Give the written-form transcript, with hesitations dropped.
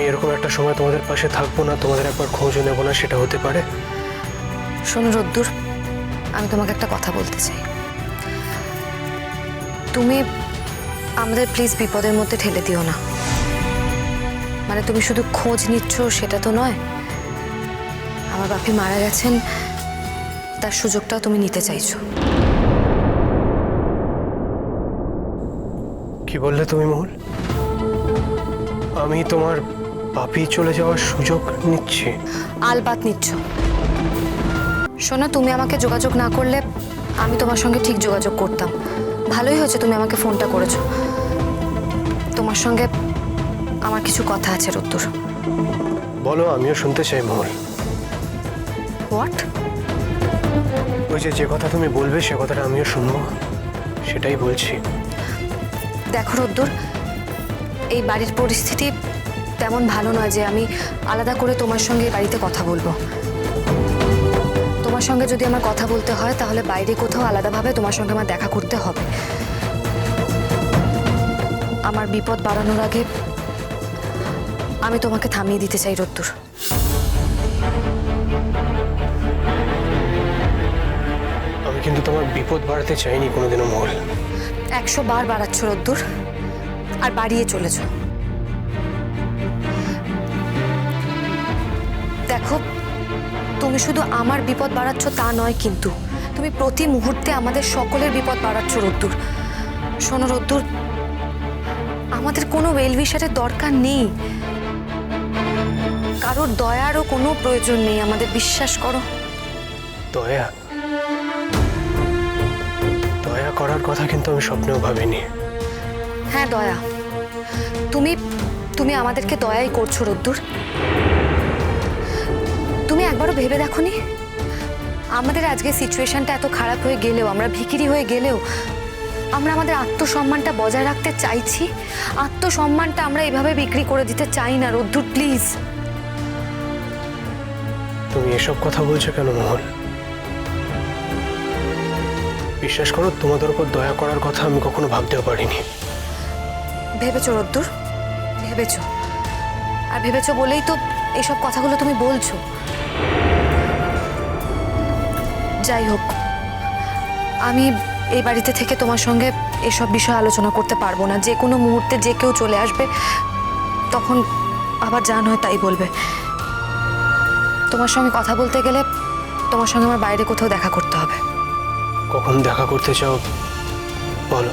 এরকম একটা সময় তোমাদের পাশে থাকবো না, তোমাদের একবার খোঁজও নেবো না, সেটা হতে পারে? শোনো রোদ্দুর, আমি তোমাকে একটা কথা বলতে চাই। তুমি আমাদের প্লিজ বিপদের মধ্যে ঠেলে দিও না। মানে তুমি শুধু খোঁজ নিচ্ছ সেটা তো নয়, আমার বাপি মারা গেছেন, তার সুযোগটাও তুমি নিতে চাইছো। কি বললে তুমি মহুল? আমি তোমার বাপি চলে যাওয়ার সুযোগ নিচ্ছি? আলবাত নিচ্ছ। শোনো, তুমি আমাকে যোগাযোগ না করলে আমি তোমার সঙ্গে ঠিক যোগাযোগ করতাম। ভালোই হয়েছে তুমি আমাকে ফোনটা করেছো। তোমার সঙ্গে আমার কিছু কথা আছে রোদ্দুর। বলো, আমিও শুনতে চাই মহুল। হোয়াট? ওই যে কথা তুমি বলবে সে কথাটা আমিও শুনবো, সেটাই বলছি। দেখো রোদ্দুর, এই বাড়ির পরিস্থিতি তেমন ভালো নয় যে আমি আলাদা করে তোমার সঙ্গে এই বাড়িতে কথা বলবো। তোমার সঙ্গে যদি আমার কথা বলতে হয় তাহলে বাইরে কোথাও আলাদাভাবে তোমার সঙ্গে আমার দেখা করতে হবে। আমার বিপদ বাড়ানোর আগে আমি তোমাকে থামিয়ে দিতে চাই রোদ্দুর। আমি কিন্তু তোমার বিপদ বাড়াতে চাইনি কোনোদিনও মহুল। 100 বার বাড়াচ্ছ রোদ্দুর, আর বাড়িয়ে চলেছ। দেখো, তুমি শুধু আমার বিপদ বাড়াচ্ছ তা নয়, কিন্তু তুমি প্রতি মুহূর্তে আমাদের সকলের বিপদ বাড়াচ্ছ রোদ্দুর। শোনো রোদ্দুর, আমাদের কোনো ওয়েল উইশারের দরকার নেই, কারোর দয়ারও কোনো প্রয়োজন নেই, আমাদের বিশ্বাস করো। দয়া? দয়া করার কথা কিন্তু আমি স্বপ্নেও ভাবিনি। হ্যাঁ, দয়া। তুমি তুমি আমাদেরকে দয়াই করছো রোদ্দুর। তুমি একবারও ভেবে দেখোনি, আমাদের আজকে সিচুয়েশনটা এত খারাপ হয়ে গেলেও, আমরা ভিখিরি হয়ে গেলেও, আমরা আমাদের আত্মসম্মানটা বজায় রাখতে চাইছি। আত্মসম্মানটা আমরা এভাবে বিক্রি করে দিতে চাই না রোদ্দুর, প্লিজ। তুমি এসব কথা বলছো কেন মহুল? বিশ্বাস করো, তোমাদের উপর দয়া করার কথা আমি কখনো ভাবতেও পারিনি। ভেবেছো রোদ্দুর, ভেবেছো, আর ভেবেছো বলেই তো এইসব কথাগুলো তুমি বলছো। যাই হোক, আমি এই বাড়িতে থেকে তোমার সঙ্গে এসব বিষয়ে আলোচনা করতে পারবো না। যে কোনো মুহূর্তে যে কেউ চলে আসবে, তখন আবার যা নয় তাই বলবে। তোমার সঙ্গে কথা বলতে গেলে তোমার সঙ্গে আমার বাইরে কোথাও দেখা করতে হবে। কখন দেখা করতে চাও বলো?